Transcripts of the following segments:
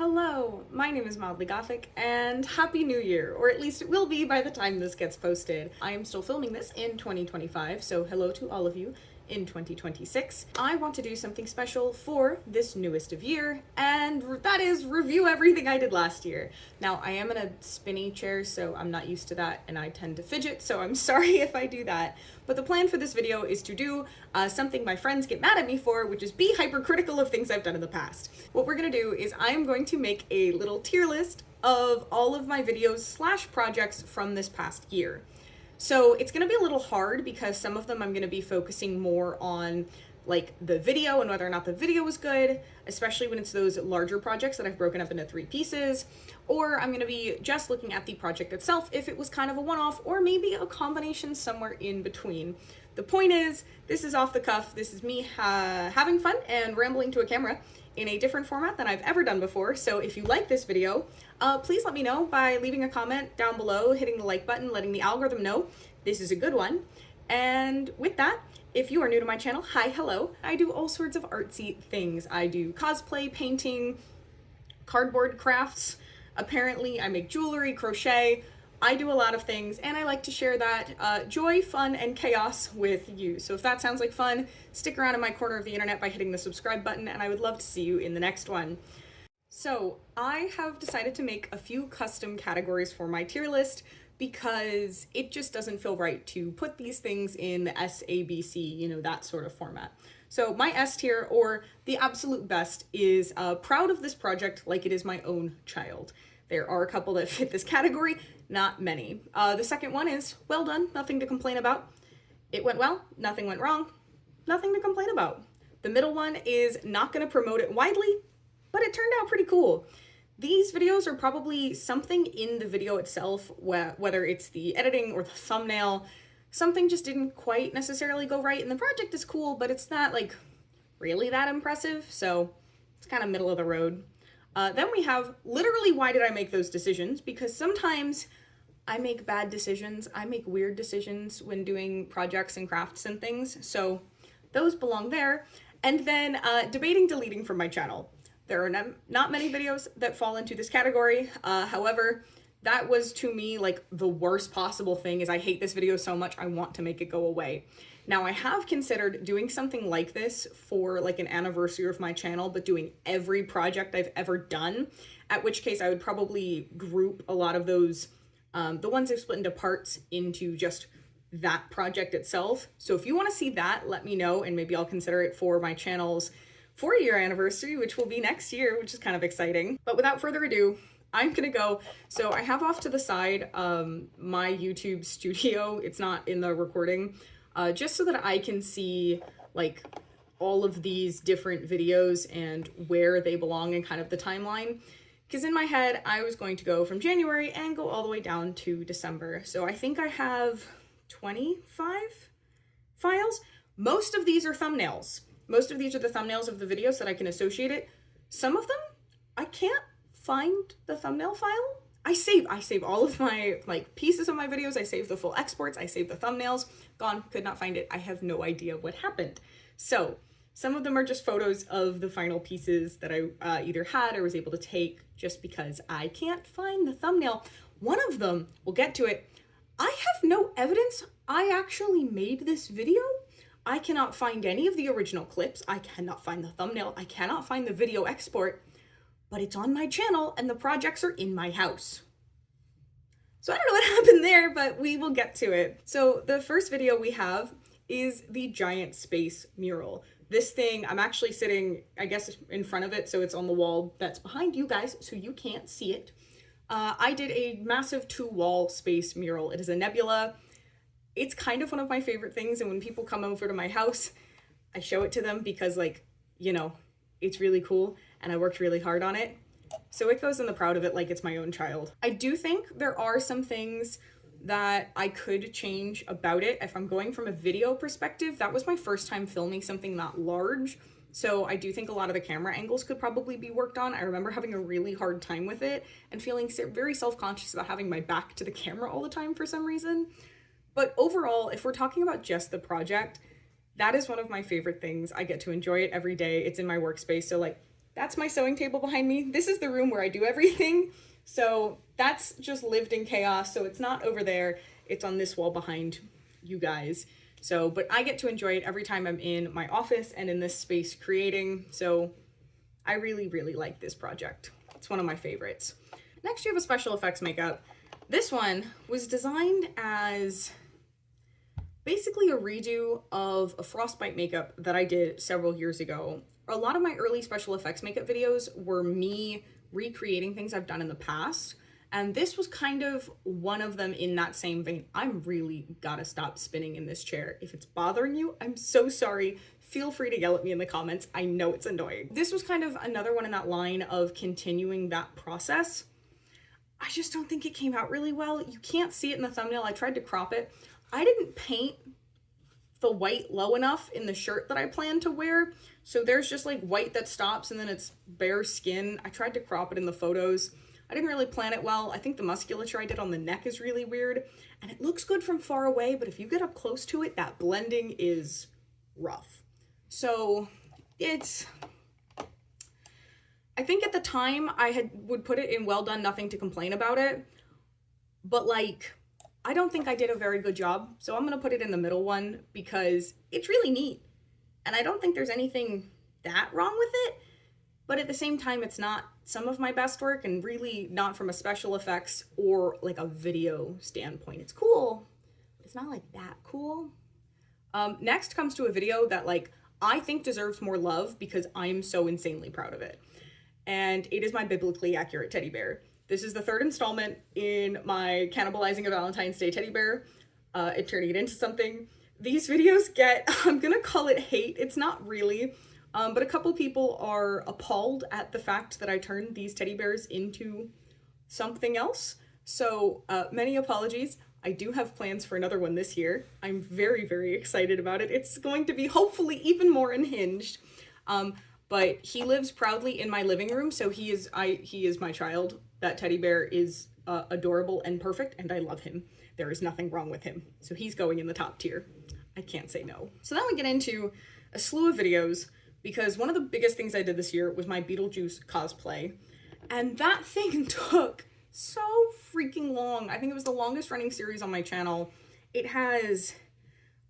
Hello, my name is Mildly Gothic, and Happy New Year, or at least it will be by the time this gets posted. I am still filming this in 2025, so hello to all of you in 2026. I want to do something special for this newest of year, and that is review everything I did last year. Now, I am in a spinny chair, so I'm not used to that, and I tend to fidget, so I'm sorry if I do that. But the plan for this video is to do something my friends get mad at me for, which is be hypercritical of things I've done in the past. What we're gonna do is I am going to make a little tier list of all of my videos / projects from this past year. So it's gonna be a little hard because some of them I'm gonna be focusing more on like the video and whether or not the video was good, especially when it's those larger projects that I've broken up into 3 pieces, or I'm gonna be just looking at the project itself if it was kind of a one-off, or maybe a combination somewhere in between. The point is, this is off the cuff. This is me having fun and rambling to a camera in a different format than I've ever done before. So if you like this video, please let me know by leaving a comment down below, hitting the like button, letting the algorithm know this is a good one. And with that, if you are new to my channel, hi, hello. I do all sorts of artsy things. I do cosplay, painting, cardboard crafts. Apparently, I make jewelry, crochet. I do a lot of things, and I like to share that joy, fun, and chaos with you. So if that sounds like fun, stick around in my corner of the internet by hitting the subscribe button, and I would love to see you in the next one. So I have decided to make a few custom categories for my tier list because it just doesn't feel right to put these things in the S, A, B, C, you know, that sort of format. So my S tier, or the absolute best, is proud of this project like it is my own child. There are a couple that fit this category, not many. The second one is well done, nothing to complain about. It went well, nothing went wrong, nothing to complain about. The middle one is not gonna promote it widely, but it turned out pretty cool. These videos are probably something in the video itself, whether it's the editing or the thumbnail, something just didn't quite necessarily go right, and the project is cool, but it's not like really that impressive, so it's kind of middle of the road. Then we have literally why did I make those decisions, because sometimes I make bad decisions, I make weird decisions when doing projects and crafts and things, so those belong there. And then debating deleting from my channel. There are not many videos that fall into this category. However, that was to me like the worst possible thing. Is I hate this video so much, I want to make it go away. Now I have considered doing something like this for like an anniversary of my channel, but doing every project I've ever done, at which case I would probably group a lot of those, the ones I've split into parts, into just that project itself. So if you want to see that, let me know, and maybe I'll consider it for my channel's 4-year anniversary, which will be next year, which is kind of exciting. But without further ado, I'm gonna go. So I have off to the side my YouTube studio. It's not in the recording, just so that I can see like all of these different videos and where they belong in kind of the timeline. Because in my head, I was going to go from January and go all the way down to December. So I think I have 25 files. Most of these are thumbnails. Most of these are the thumbnails of the videos that I can associate it. Some of them, I can't find the thumbnail file. I save all of my like pieces of my videos. I save the full exports. I save the thumbnails. Gone, could not find it. I have no idea what happened. So some of them are just photos of the final pieces that I either had or was able to take, just because I can't find the thumbnail. One of them, we'll get to it. I have no evidence I actually made this video. I cannot find any of the original clips. I cannot find the thumbnail. I cannot find the video export, but it's on my channel and the projects are in my house. So I don't know what happened there, but we will get to it. So the first video we have is the giant space mural. This thing, I'm actually sitting, I guess, in front of it, so it's on the wall that's behind you guys, so you can't see it. I did a massive 2-wall space mural. It is a nebula. It's kind of one of my favorite things, and when people come over to my house, I show it to them because, like, you know, it's really cool, and I worked really hard on it. So it goes in the proud of it like it's my own child. I do think there are some things that I could change about it. If I'm going from a video perspective, that was my first time filming something that large, so I do think a lot of the camera angles could probably be worked on. I remember having a really hard time with it and feeling very self-conscious about having my back to the camera all the time for some reason. But overall, if we're talking about just the project, that is one of my favorite things. I get to enjoy it every day. It's in my workspace, so like That's my sewing table behind me. This is the room where I do everything. So that's just lived in chaos. So it's not over there. It's on this wall behind you guys. So, but I get to enjoy it every time I'm in my office and in this space creating. So I really, really like this project. It's one of my favorites. Next, you have a special effects makeup. This one was designed as basically a redo of a frostbite makeup that I did several years ago. A lot of my early special effects makeup videos were me recreating things I've done in the past. And this was kind of one of them in that same vein. I'm really gotta stop spinning in this chair. If it's bothering you, I'm so sorry. Feel free to yell at me in the comments. I know it's annoying. This was kind of another one in that line of continuing that process. I just don't think it came out really well. You can't see it in the thumbnail. I tried to crop it. I didn't paint the white low enough in the shirt that I planned to wear. So there's just like white that stops and then it's bare skin. I tried to crop it in the photos. I didn't really plan it well. I think the musculature I did on the neck is really weird and it looks good from far away, but if you get up close to it, that blending is rough. So I think at the time would put it in well done, nothing to complain about it, but like, I don't think I did a very good job. So I'm gonna put it in the middle one because it's really neat. And I don't think there's anything that wrong with it, but at the same time, it's not some of my best work and really not from a special effects or like a video standpoint. It's cool, but it's not like that cool. Next comes to a video that like I think deserves more love because I'm so insanely proud of it. And it is my biblically accurate teddy bear. This is the third installment in my cannibalizing a Valentine's Day teddy bear and turning it into something. These videos get, I'm gonna call it hate. It's not really, but a couple people are appalled at the fact that I turned these teddy bears into something else. So many apologies. I do have plans for another one this year. I'm very, very excited about it. It's going to be hopefully even more unhinged. But he lives proudly in my living room, so he is my child. That teddy bear is adorable and perfect, and I love him. There is nothing wrong with him. So he's going in the top tier. I can't say no. So then we get into a slew of videos, because one of the biggest things I did this year was my Beetlejuice cosplay. And that thing took so freaking long. I think it was the longest running series on my channel. It has,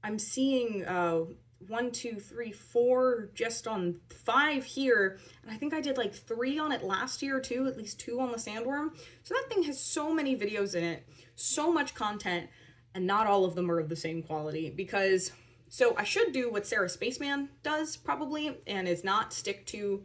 I'm seeing 1, 2, 3, 4, just on 5 here. And I think I did like 3 on it last year too, at least 2 on the sandworm. So that thing has so many videos in it, so much content, and not all of them are of the same quality because, so I should do what Sarah Spaceman does probably, and is not stick to,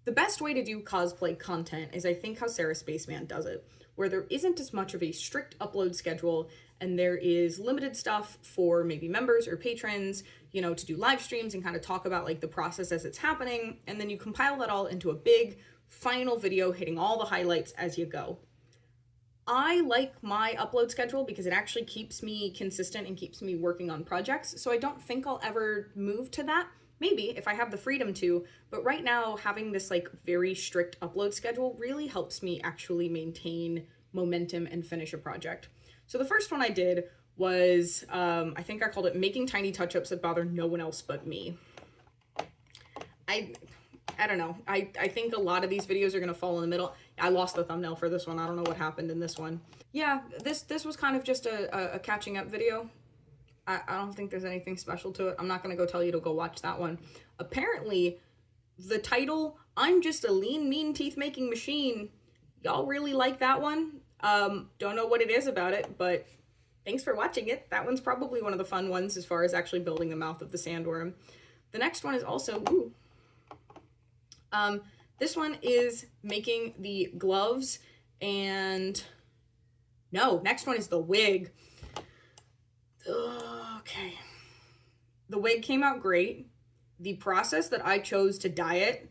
the best way to do cosplay content is I think how Sarah Spaceman does it, where there isn't as much of a strict upload schedule and there is limited stuff for maybe members or patrons, you know, to do live streams and kind of talk about like the process as it's happening. And then you compile that all into a big final video hitting all the highlights as you go. I like my upload schedule because it actually keeps me consistent and keeps me working on projects. So I don't think I'll ever move to that. Maybe if I have the freedom to, but right now having this like very strict upload schedule really helps me actually maintain momentum and finish a project. So the first one I did was, I think I called it Making Tiny Touch-Ups That Bother No One Else But Me. I don't know. I think a lot of these videos are going to fall in the middle. I lost the thumbnail for this one. I don't know what happened in this one. Yeah, this was kind of just a catching up video. I don't think there's anything special to it. I'm not going to go tell you to go watch that one. Apparently, the title, I'm Just a Lean, Mean Teeth-Making Machine, y'all really like that one. Don't know what it is about it, but thanks for watching it. That one's probably one of the fun ones as far as actually building the mouth of the sandworm. The next one is also, this one is making the gloves and, no, next one is the wig. Okay. The wig came out great. The process that I chose to dye it,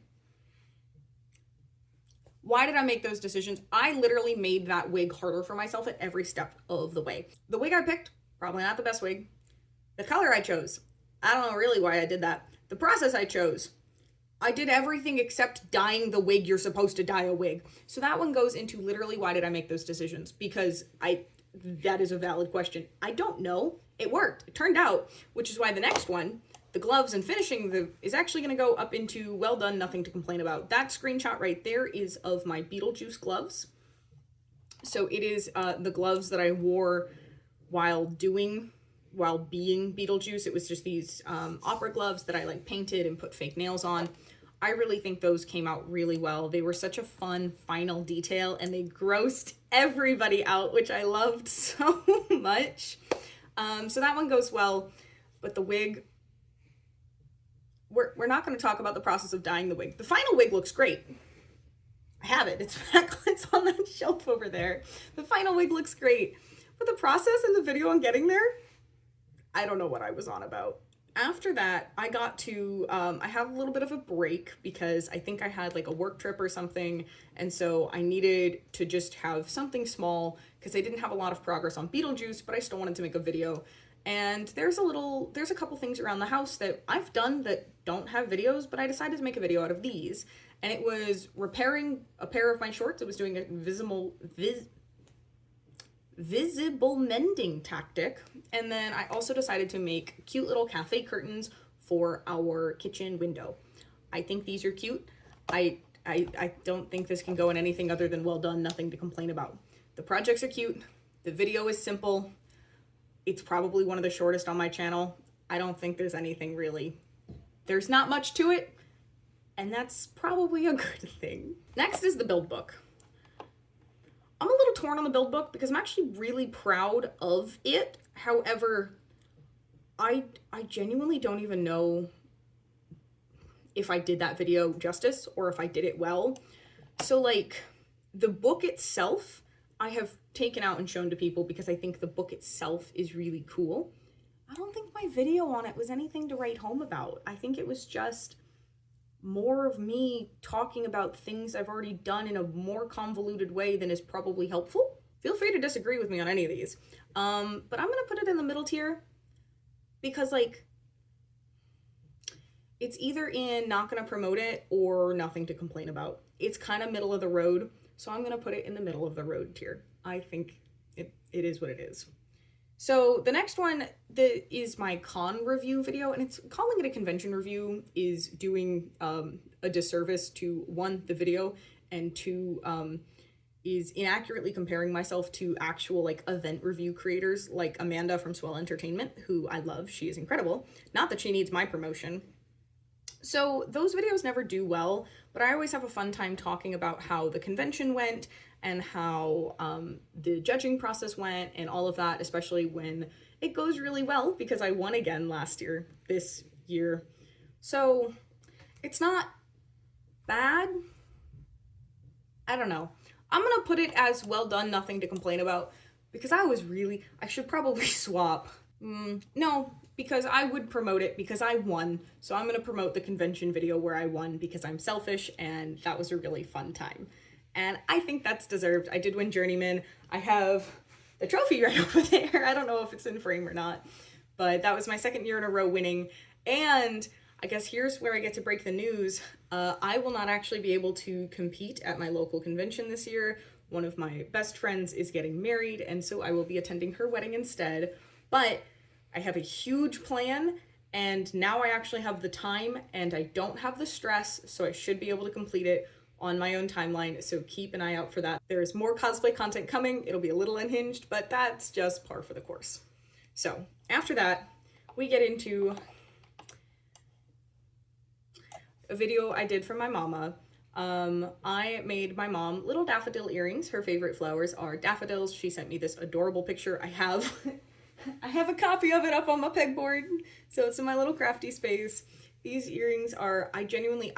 why did I make those decisions? I literally made that wig harder for myself at every step of the way. The wig I picked, probably not the best wig. The color I chose, I don't know really why I did that. The process I chose, I did everything except dyeing the wig you're supposed to dye a wig. So that one goes into literally why did I make those decisions? Because that is a valid question. I don't know. It worked. It turned out, which is why the next one, the gloves and finishing is actually going to go up into well done, nothing to complain about. That screenshot right there is of my Beetlejuice gloves. So it is the gloves that I wore while being Beetlejuice. It was just these opera gloves that I like painted and put fake nails on. I really think those came out really well. They were such a fun final detail, and they grossed everybody out, which I loved so much. So that one goes well, but the wig, we're not going to talk about the process of dyeing the wig. The final wig looks great. I have it. It's back. It's on that shelf over there. The final wig looks great, but the process in the video on getting there, I don't know what I was on about. After that, I got to, I had a little bit of a break because I think I had like a work trip or something. And so I needed to just have something small because I didn't have a lot of progress on Beetlejuice, but I still wanted to make a video. And there's a couple things around the house that I've done that don't have videos, but I decided to make a video out of these. And it was repairing a pair of my shorts. It was doing a visible mending tactic. And then I also decided to make cute little cafe curtains for our kitchen window. I think these are cute. I don't think this can go in anything other than well done, nothing to complain about. The projects are cute. The video is simple. It's probably one of the shortest on my channel. I don't think there's anything really, there's not much to it, and that's probably a good thing. Next is the build book. I'm a little torn on the build book because I'm actually really proud of it. However, I genuinely don't even know if I did that video justice or if I did it well. So like the book itself, I have taken out and shown to people because I think the book itself is really cool. I don't think my video on it was anything to write home about. I think it was just more of me talking about things I've already done in a more convoluted way than is probably helpful. Feel free to disagree with me on any of these. But I'm gonna put it in the middle tier because like, it's either in not gonna promote it or nothing to complain about. It's kind of middle of the road, so I'm gonna put it in the middle of the road tier. I think it is what it is. So the next one that is my con review video, and it's calling it a convention review is doing a disservice to one, the video, and two, is inaccurately comparing myself to actual like event review creators like Amanda from Swell Entertainment, who I love. She is incredible. Not that she needs my promotion. So those videos never do well, but I always have a fun time talking about how the convention went and how the judging process went and all of that, especially when it goes really well because I won again this year. So it's not bad. I don't know. I'm gonna put it as well done, nothing to complain about because I should probably swap. No, because I would promote it because I won. So I'm gonna promote the convention video where I won because I'm selfish and that was a really fun time. And I think that's deserved. I did win Journeyman. I have the trophy right over there. I don't know if it's in frame or not, but that was my second year in a row winning. And I guess here's where I get to break the news. I will not actually be able to compete at my local convention this year. One of my best friends is getting married, and so I will be attending her wedding instead. But I have a huge plan, and now I actually have the time, and I don't have the stress, so I should be able to complete it on my own timeline, so keep an eye out for that. There is more cosplay content coming. It'll be a little unhinged, but that's just par for the course. So after that, we get into a video I did for my mama. I made my mom little daffodil earrings. Her favorite flowers are daffodils. She sent me this adorable picture. I have a copy of it up on my pegboard, so it's in my little crafty space. These earrings are, I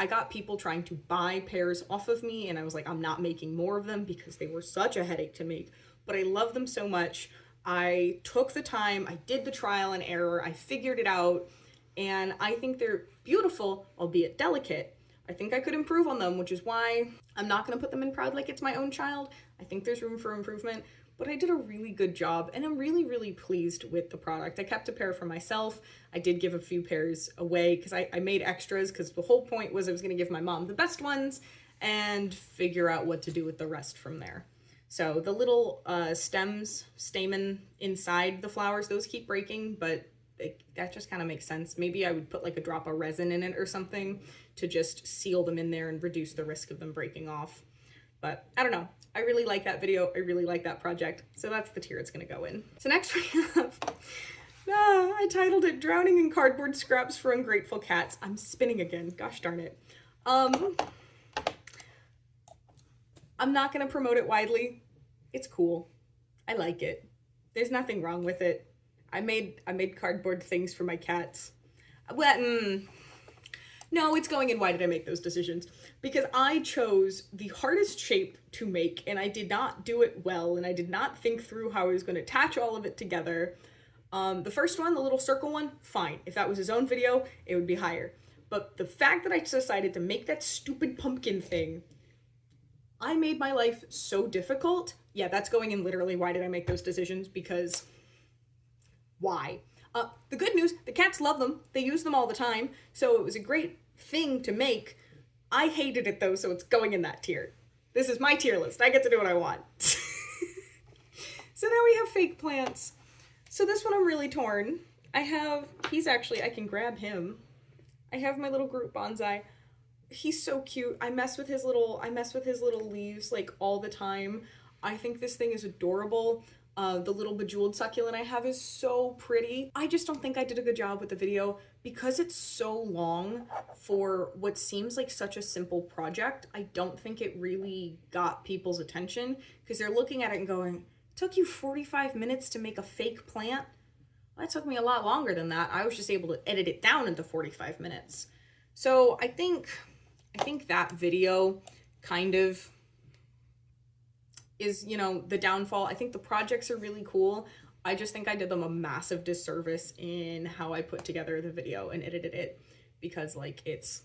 got people trying to buy pairs off of me, and I was like, I'm not making more of them because they were such a headache to make, but I love them so much. I took the time, I did the trial and error, I figured it out, and I think they're beautiful, albeit delicate. I think I could improve on them, which is why I'm not gonna put them in Proud like it's my own child. I think there's room for improvement, but I did a really good job, and I'm really, really pleased with the product. I kept a pair for myself. I did give a few pairs away because I made extras because the whole point was I was gonna give my mom the best ones and figure out what to do with the rest from there. So the little stamen inside the flowers, those keep breaking, but that just kind of makes sense. Maybe I would put like a drop of resin in it or something to just seal them in there and reduce the risk of them breaking off. But I don't know. I really like that video. I really like that project. So that's the tier it's going to go in. So next we have, I titled it Drowning in Cardboard Scraps for Ungrateful Cats. I'm spinning again. Gosh darn it. I'm not going to promote it widely. It's cool. I like it. There's nothing wrong with it. I made cardboard things for my cats. Well, no, it's going in. Why did I make those decisions? Because I chose the hardest shape to make, and I did not do it well, and I did not think through how I was going to attach all of it together. The first one, the little circle one, fine. If that was his own video, it would be higher. But the fact that I decided to make that stupid pumpkin thing, I made my life so difficult. Yeah, that's going in literally. Why did I make those decisions? Because why? The good news, the cats love them. They use them all the time. So it was a great thing to make. I hated it though, so it's going in that tier. This is my tier list. I get to do what I want. So now we have fake plants. So this one I'm really torn. I can grab him. I have my little Groot bonsai. He's so cute. I mess with his little leaves like all the time. I think this thing is adorable. The little bejeweled succulent I have is so pretty. I just don't think I did a good job with the video because it's so long for what seems like such a simple project. I don't think it really got people's attention because they're looking at it and going, it took you 45 minutes to make a fake plant? Well, that took me a lot longer than that. I was just able to edit it down into 45 minutes. So I think that video kind of is, the downfall. I think the projects are really cool. I just think I did them a massive disservice in how I put together the video and edited it because it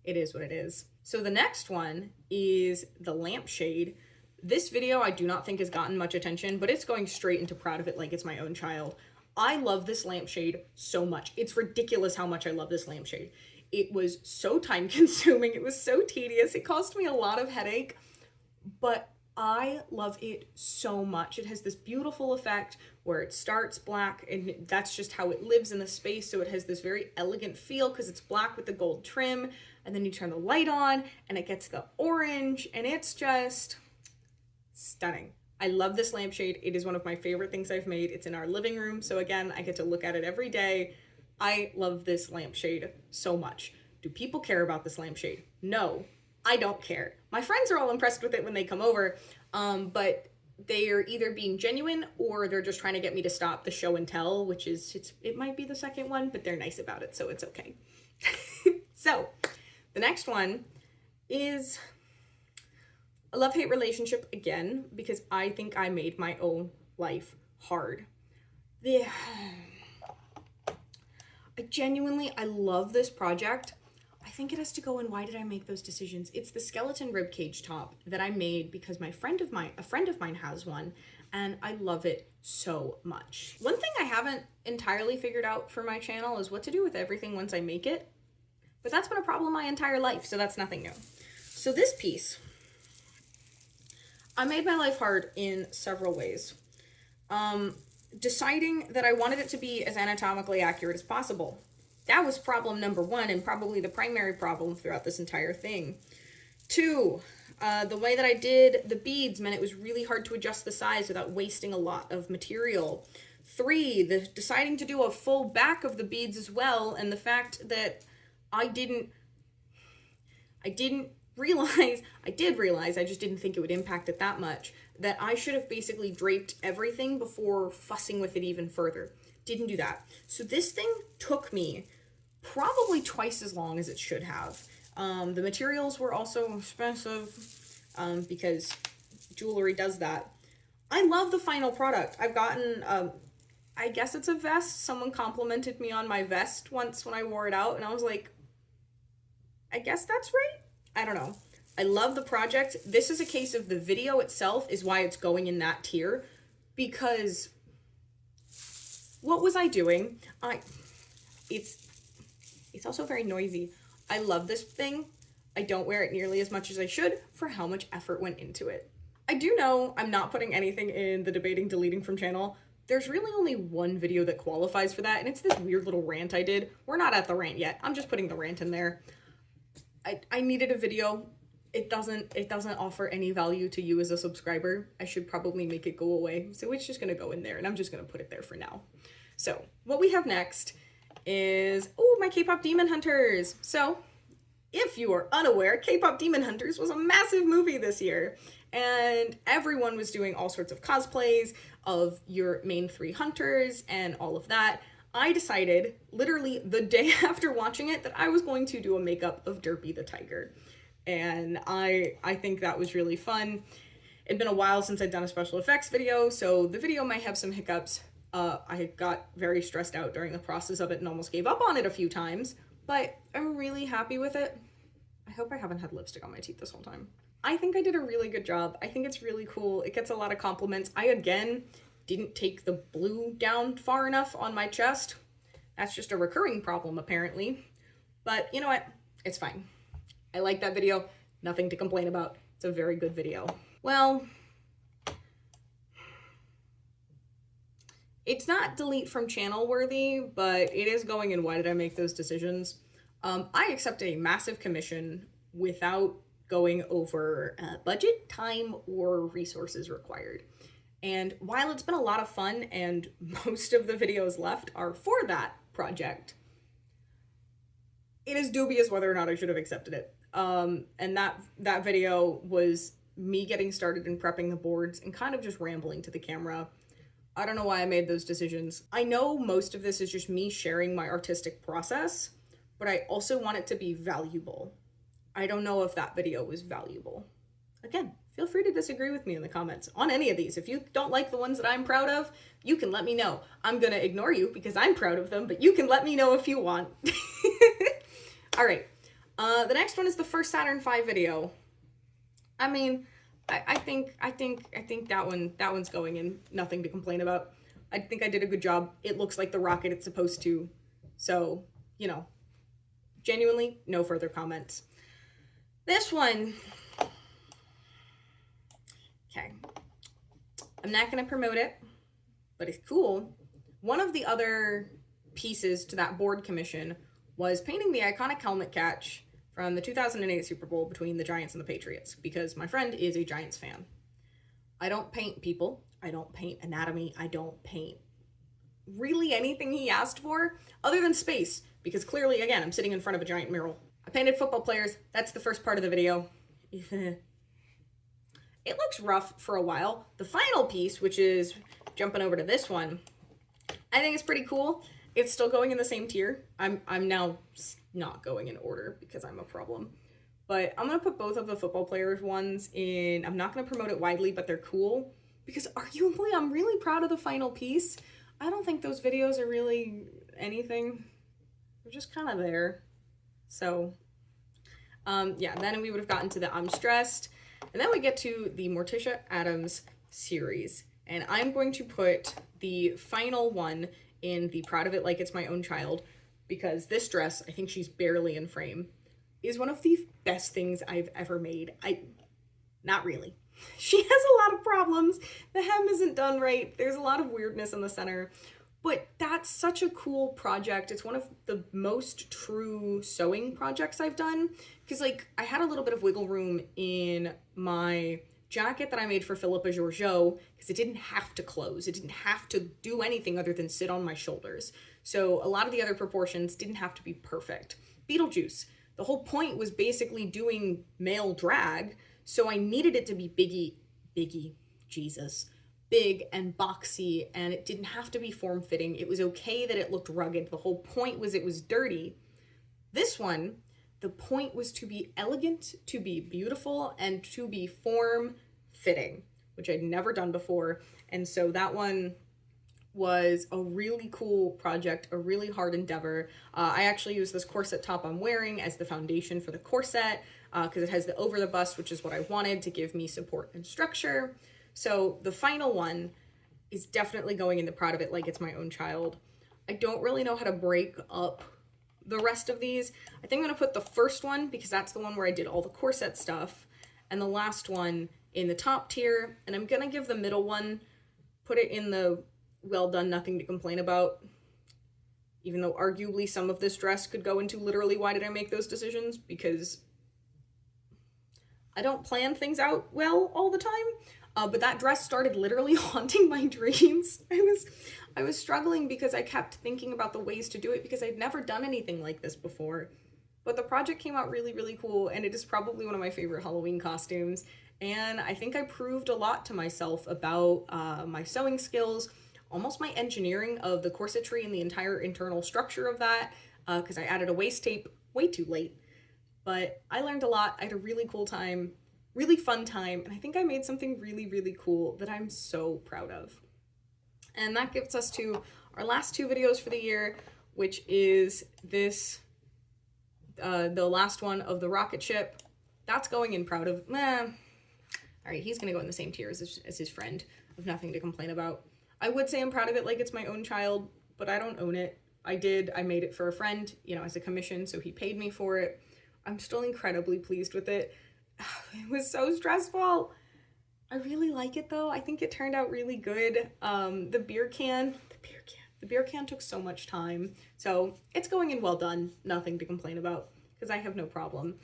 is what it is. So the next one is the lampshade. This video I do not think has gotten much attention, but it's going straight into proud of it like it's my own child. I love this lampshade so much. It's ridiculous how much I love this lampshade. It was so time consuming. It was so tedious. It caused me a lot of headache, but I love it so much. It has this beautiful effect where it starts black and that's just how it lives in the space. So it has this very elegant feel because it's black with the gold trim, and then you turn the light on and it gets the orange and it's just stunning. I love this lampshade. It is one of my favorite things I've made. It's in our living room. So again, I get to look at it every day. I love this lampshade so much. Do people care about this lampshade? No. I don't care. My friends are all impressed with it when they come over, but they are either being genuine or they're just trying to get me to stop the show and tell, which is, it might be the second one, but they're nice about it, so it's okay. So, the next one is a love-hate relationship again, because I think I made my own life hard. I love this project. I think it has to go in. Why did I make those decisions? It's the skeleton ribcage top that I made because a friend of mine has one, and I love it so much. One thing I haven't entirely figured out for my channel is what to do with everything once I make it, but that's been a problem my entire life, so that's nothing new. So this piece, I made my life hard in several ways. Deciding that I wanted it to be as anatomically accurate as possible. That was problem number one and probably the primary problem throughout this entire thing. 2, the way that I did the beads meant it was really hard to adjust the size without wasting a lot of material. 3, deciding to do a full back of the beads as well, and the fact that I did realize, I just didn't think it would impact it that much, that I should have basically draped everything before fussing with it even further. Didn't do that. So this thing took me probably twice as long as it should have. The materials were also expensive because jewelry does that. I love the final product. I've gotten, I guess it's a vest. Someone complimented me on my vest once when I wore it out, and I was like, I guess that's right? I don't know. I love the project. This is a case of the video itself is why it's going in that tier, because what was I doing? It's also very noisy. I love this thing. I don't wear it nearly as much as I should for how much effort went into it. I do know I'm not putting anything in the debating deleting from channel, there's really only one video that qualifies for that, and it's this weird little rant I did. We're not at the rant yet. I'm just putting the rant in there. I needed a video. It doesn't offer any value to you as a subscriber. I should probably make it go away. So it's just gonna go in there, and I'm just gonna put it there for now. So what we have next is, oh, my K-pop Demon Hunters. So if you are unaware, K-pop Demon Hunters was a massive movie this year, and everyone was doing all sorts of cosplays of your main 3 hunters and all of that. I decided, literally the day after watching it, that I was going to do a makeup of Derpy the Tiger. And I think that was really fun. It'd been a while since I'd done a special effects video, so the video might have some hiccups. I got very stressed out during the process of it and almost gave up on it a few times, but I'm really happy with it. I hope I haven't had lipstick on my teeth this whole time. I think I did a really good job. I think it's really cool. It gets a lot of compliments. I, again, didn't take the blue down far enough on my chest. That's just a recurring problem, apparently. But you know what? It's fine. I like that video. Nothing to complain about. It's a very good video. Well, it's not delete from channel worthy, but it is going in why did I make those decisions. I accept a massive commission without going over budget, time, or resources required. And while it's been a lot of fun and most of the videos left are for that project, it is dubious whether or not I should have accepted it. And that video was me getting started in prepping the boards and kind of just rambling to the camera. I don't know why I made those decisions. I know most of this is just me sharing my artistic process, but I also want it to be valuable. I don't know if that video was valuable. Again, feel free to disagree with me in the comments on any of these. If you don't like the ones that I'm proud of, you can let me know. I'm gonna ignore you because I'm proud of them, but you can let me know if you want. All right. The next one is the first Saturn V video. I mean, I think that one's going in. Nothing to complain about. I think I did a good job. It looks like the rocket it's supposed to. So, you know, genuinely, no further comments. This one. Okay. I'm not going to promote it, but it's cool. One of the other pieces to that board commission was painting the iconic helmet catch from the 2008 Super Bowl between the Giants and the Patriots, because my friend is a Giants fan. I don't paint people. I don't paint anatomy. I don't paint really anything he asked for other than space, because clearly, again, I'm sitting in front of a giant mural. I painted football players. That's the first part of the video. It looks rough for a while. The final piece, which is jumping over to this one, I think it's pretty cool. It's still going in the same tier. I'm now not going in order because I'm a problem. But I'm going to put both of the football players ones in. I'm not going to promote it widely, but they're cool. Because arguably, I'm really proud of the final piece. I don't think those videos are really anything. They're just kind of there. So, yeah, then we would have gotten to the I'm Stressed. And then we get to the Morticia Addams series. And I'm going to put the final one in the Proud of It Like It's My Own Child, because this dress, I think she's barely in frame, is one of the best things I've ever made. Not really. She has a lot of problems. The hem isn't done right. There's a lot of weirdness in the center. But that's such a cool project. It's one of the most true sewing projects I've done. Because, like, I had a little bit of wiggle room in my jacket that I made for Philippa Georgiou, because it didn't have to close. It didn't have to do anything other than sit on my shoulders. So a lot of the other proportions didn't have to be perfect. Beetlejuice. The whole point was basically doing male drag, so I needed it to be big and boxy, and it didn't have to be form-fitting. It was okay that it looked rugged. The whole point was it was dirty. This one, the point was to be elegant, to be beautiful, and to be form-fitting, which I'd never done before. And so that one was a really cool project, a really hard endeavor. I actually used this corset top I'm wearing as the foundation for the corset, because it has the over the bust, which is what I wanted to give me support and structure. So the final one is definitely going in the Proud of It Like It's My Own Child. I don't really know how to break up the rest of these. I think I'm going to put the first one, because that's the one where I did all the corset stuff, and the last one in the top tier, and I'm going to give the middle one, put it in the well done, nothing to complain about. Even though arguably some of this dress could go into literally why did I make those decisions, because I don't plan things out well all the time. But that dress started literally haunting my dreams. I was struggling because I kept thinking about the ways to do it because I'd never done anything like this before. But the project came out really, really cool, and it is probably one of my favorite Halloween costumes. And I think I proved a lot to myself about my sewing skills, almost my engineering of the corsetry and the entire internal structure of that, because I added a waist tape way too late. But I learned a lot. I had a really cool time, really fun time, and I think I made something really, really cool that I'm so proud of. And that gets us to our last two videos for the year, which is this, the last one of the rocket ship. That's going in proud of. All right, he's gonna go in the same tier as his friend of nothing to complain about. I would say I'm proud of it like it's my own child, but I don't own it. I made it for a friend, you know, as a commission, so he paid me for it. I'm still incredibly pleased with it. It was so stressful. I really like it though. I think it turned out really good. The beer can took so much time. So it's going in well done. Nothing to complain about because I have no problem.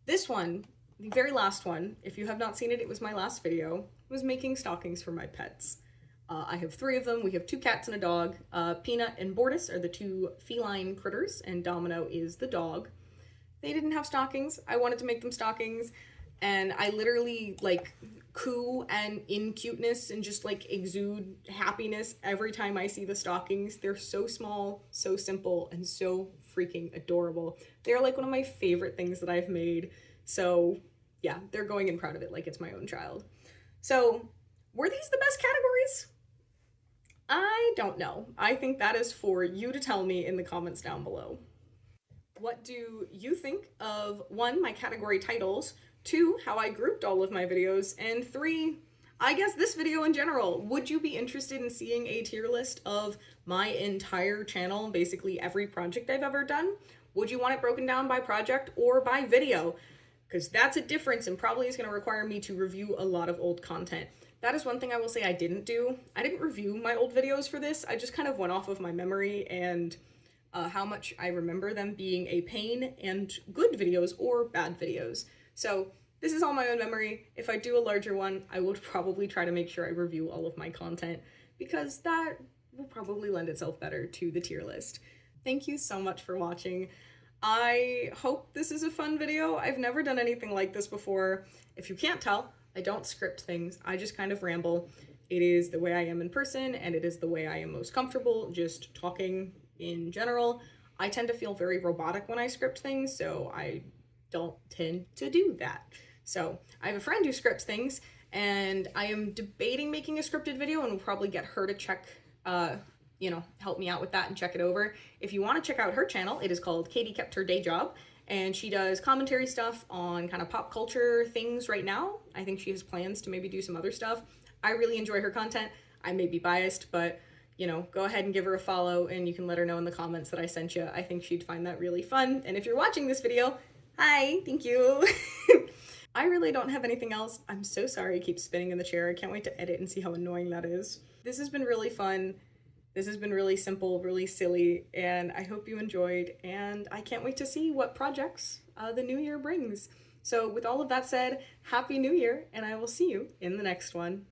This one, the very last one, if you have not seen it, it was my last video, was making stockings for my pets. I have 3 of them. We have 2 cats and a dog. Peanut and Bortus are the 2 feline critters, and Domino is the dog. They didn't have stockings. I wanted to make them stockings, and I literally like coo and in cuteness and just like exude happiness every time I see the stockings. They're so small, so simple, and so freaking adorable. They're like one of my favorite things that I've made. So yeah, they're going in proud of it like it's my own child. So were these the best categories? I don't know. I think that is for you to tell me in the comments down below. What do you think of 1, my category titles, 2, how I grouped all of my videos, and 3, I guess this video in general. Would you be interested in seeing a tier list of my entire channel, basically every project I've ever done? Would you want it broken down by project or by video? Because that's a difference and probably is going to require me to review a lot of old content. That is one thing I will say I didn't do. I didn't review my old videos for this. I just kind of went off of my memory and how much I remember them being a pain and good videos or bad videos. So this is all my own memory. If I do a larger one, I would probably try to make sure I review all of my content because that will probably lend itself better to the tier list. Thank you so much for watching. I hope this is a fun video. I've never done anything like this before. If you can't tell, I don't script things. I just kind of ramble. It is the way I am in person, and it is the way I am most comfortable just talking in general. I tend to feel very robotic when I script things, so I don't tend to do that. So I have a friend who scripts things, and I am debating making a scripted video, and will probably get her to check, help me out with that and check it over. If you want to check out her channel, it is called Katie Kept Her Day Job, and she does commentary stuff on kind of pop culture things right now. I think she has plans to maybe do some other stuff. I really enjoy her content. I may be biased, but you know, go ahead and give her a follow and you can let her know in the comments that I sent you. I think she'd find that really fun. And if you're watching this video, hi, thank you. I really don't have anything else. I'm so sorry I keep spinning in the chair. I can't wait to edit and see how annoying that is. This has been really fun. This has been really simple, really silly, and I hope you enjoyed, and I can't wait to see what projects the new year brings. So with all of that said, Happy New Year, and I will see you in the next one.